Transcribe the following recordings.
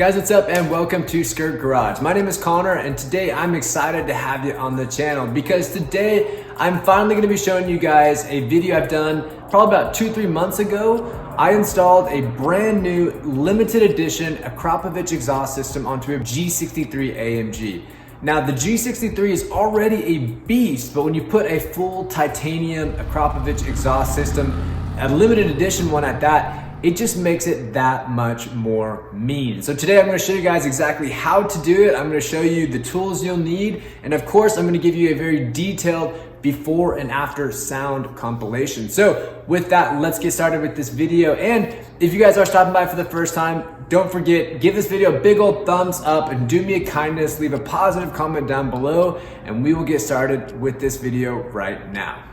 Guys, what's up and welcome to Skrrt Garage. My name is Connor and today I'm excited to have you on the channel because today I'm finally going to be showing you guys a video I've done probably about 2-3 months ago. I installed a brand new limited edition Akrapović exhaust system onto a G63 AMG. Now the G63 is already a beast, but when you put a full titanium Akrapović exhaust system, a limited edition one at that, it just makes it that much more mean. So today I'm gonna show you guys exactly how to do it. I'm gonna show you the tools you'll need. And of course, I'm gonna give you a very detailed before and after sound compilation. So with that, let's get started with this video. And if you guys are stopping by for the first time, don't forget, give this video a big old thumbs up and do me a kindness, leave a positive comment down below and we will get started with this video right now.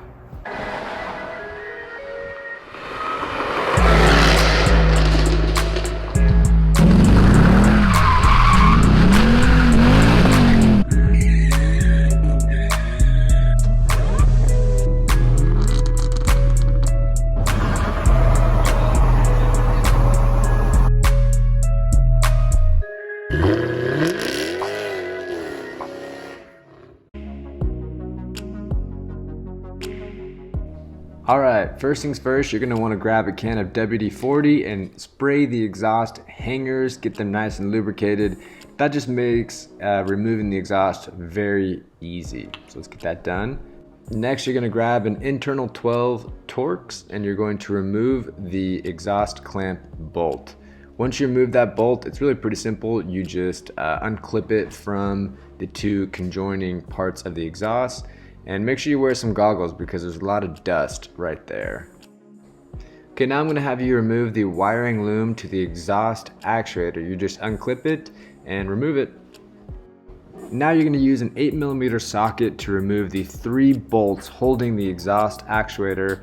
All right, first things first, you're gonna wanna grab a can of WD-40 and spray the exhaust hangers, get them nice and lubricated. That just makes removing the exhaust very easy. So let's get that done. Next, you're gonna grab an internal 12 Torx and you're going to remove the exhaust clamp bolt. Once you remove that bolt, it's really pretty simple. You just unclip it from the two conjoining parts of the exhaust. And make sure you wear some goggles because there's a lot of dust right there. Okay, now I'm gonna have you remove the wiring loom to the exhaust actuator. You just unclip it and remove it. Now you're gonna use an 8mm socket to remove the 3 bolts holding the exhaust actuator,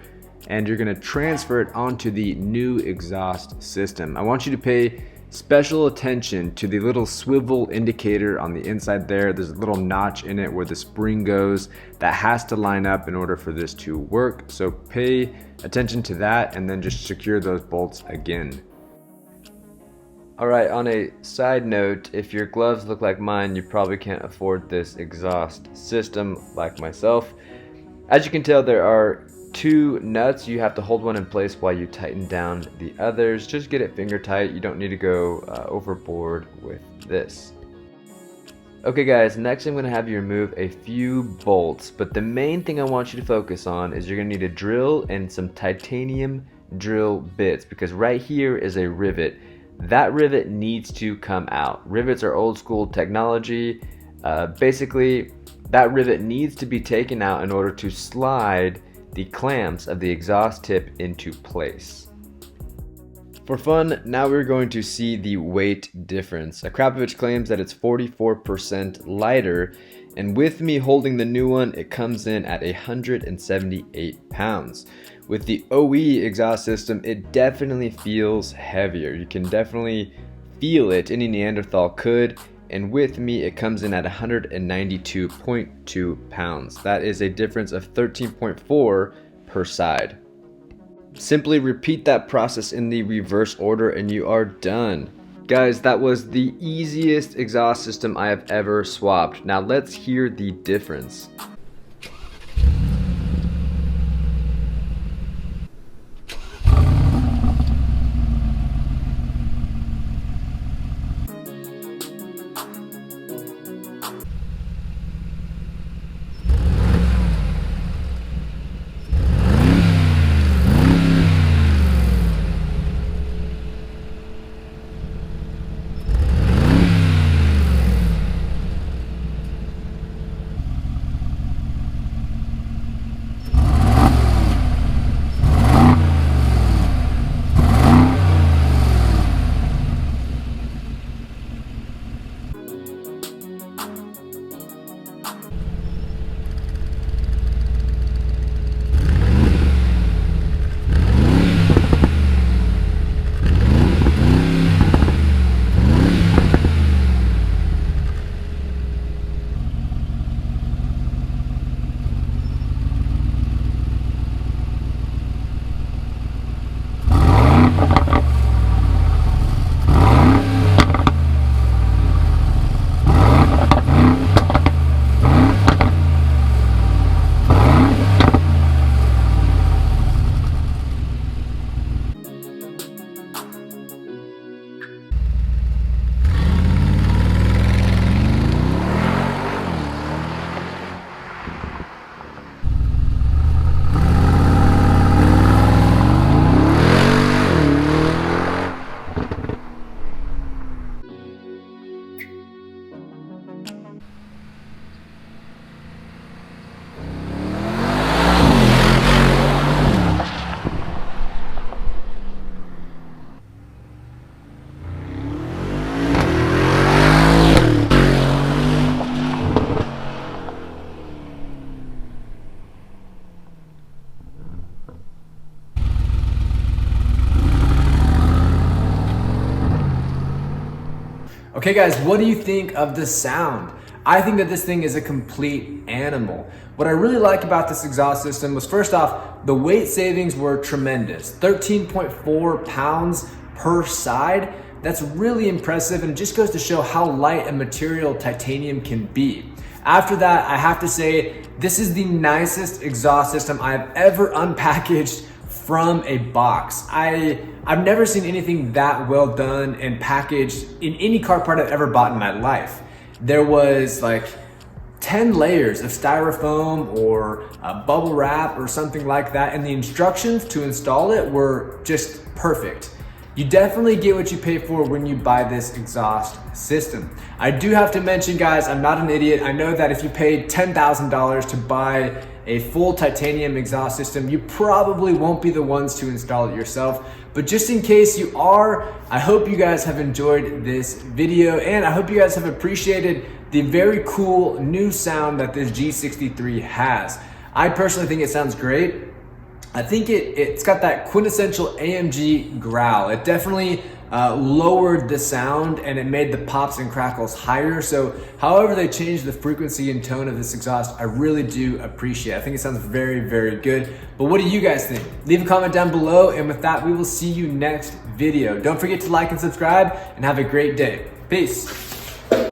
and you're gonna transfer it onto the new exhaust system. I want you to pay special attention to the little swivel indicator on the inside there. There's a little notch in it where the spring goes that has to line up in order for this to work. So pay attention to that and then just secure those bolts again. All right, on a side note, if your gloves look like mine, you probably can't afford this exhaust system like myself. As you can tell, there are 2 nuts. You have to hold one in place while you tighten down the others. Just get it finger tight. You don't need to go overboard with this. Okay guys, next I'm going to have you remove a few bolts, but the main thing I want you to focus on is you're going to need a drill and some titanium drill bits, because right here is a rivet. That rivet needs to come out. Rivets are old school technology. Basically, that rivet needs to be taken out in order to slide the clamps of the exhaust tip into place. For fun, now we're going to see the weight difference. Akrapović claims that it's 44% lighter, and with me holding the new one, it comes in at 178 pounds. With the OE exhaust system, it definitely feels heavier. You can definitely feel it. Any Neanderthal could. And with me, it comes in at 192.2 pounds. That is a difference of 13.4 per side. Simply repeat that process in the reverse order and you are done. Guys, that was the easiest exhaust system I have ever swapped. Now let's hear the difference. Okay guys, what do you think of the sound? I think that this thing is a complete animal. What I really like about this exhaust system was, first off, the weight savings were tremendous. 13.4 pounds per side. That's really impressive, and it just goes to show how light a material titanium can be. After that, I have to say, this is the nicest exhaust system I've ever unpackaged from a box. I've never seen anything that well done and packaged in any car part I've ever bought in my life. There was like 10 layers of styrofoam or bubble wrap or something like that, and the instructions to install it were just perfect. You definitely get what you pay for when you buy this exhaust system. I do have to mention, guys, I'm not an idiot. I know that if you paid $10,000 to buy a full titanium exhaust system, you probably won't be the ones to install it yourself. But just in case you are, I hope you guys have enjoyed this video, and I hope you guys have appreciated the very cool new sound that this G63 has. I personally think it sounds great. I think it's got that quintessential AMG growl. It definitely lowered the sound, and it made the pops and crackles higher. So however they changed the frequency and tone of this exhaust, I really do appreciate it. I think it sounds very, very good. But what do you guys think? Leave a comment down below, and with that, we will see you next video. Don't forget to like and subscribe, and have a great day. Peace.